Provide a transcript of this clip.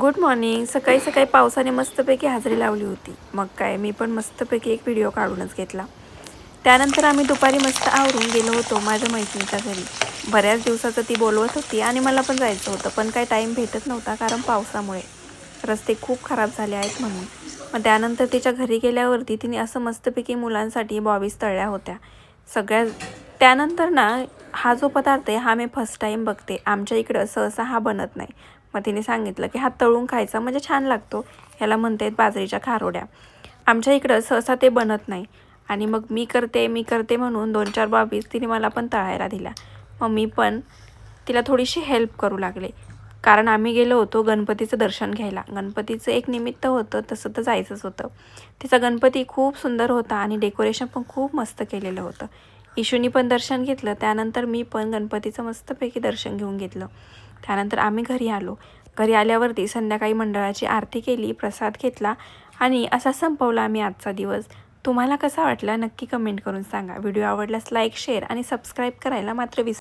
Good morning. सकाळी सकाळी पावसाने मस्तपैकी हजेरी लावली होती. मग काय मी पण मस्तपैकी एक व्हिडिओ काढूनच घेतला. त्यानंतर आम्ही दुपारी मस्त आवरून गेलो होतो माझ्या मैत्रिणीच्या घरी. बऱ्याच दिवसाचं ती बोलवत होती आणि मला पण जायचं होतं, पण काही टाईम भेटत नव्हता कारण पावसामुळे रस्ते खूप खराब झाले आहेत म्हणून. मग त्यानंतर तिच्या घरी गेल्यावरती तिने असं मस्तपैकी मुलांसाठी बॉबीज तळल्या होत्या सगळ्या. त्यानंतर ना हा जो पदार्थ आहे हा मी फर्स्ट टाईम बघते. आमच्या इकडं सहसा हा बनत नाही. मग तिने सांगितलं की हा तळून खायचा म्हणजे छान लागतो, ह्याला म्हणतात बाजरीच्या खारोड्या. आमच्या इकडं सहसा ते बनत नाही. आणि मग मी करते म्हणून 2-4 बॉबीज तिने मला पण तळायला दिल्या. मग मी पण तिला थोडीशी हेल्प करू लागले, कारण आम्ही गेलो होतो गणपतीचं दर्शन घ्यायला. गणपतीचं एक निमित्त होतं, तसं तर जायचंच होतं. तिचा गणपती खूप सुंदर होता आणि डेकोरेशन पण खूप मस्त केलेलं होतं. इशूनी पण दर्शन घेतलं. त्यानंतर मी पण गणपतीचं मस्तपैकी दर्शन घेऊन घेतलं. त्यानंतर आम्ही घरी आलो. घरी आल्यावरती संध्याकाळी मंडळाची आरती केली, प्रसाद घेतला आणि असा संपवला आम्ही आजचा दिवस. तुम्हाला कसा वाटला नक्की कमेंट करून सांगा. व्हिडिओ आवडल्यास लाईक, शेअर आणि सबस्क्राईब करायला मात्र विसरू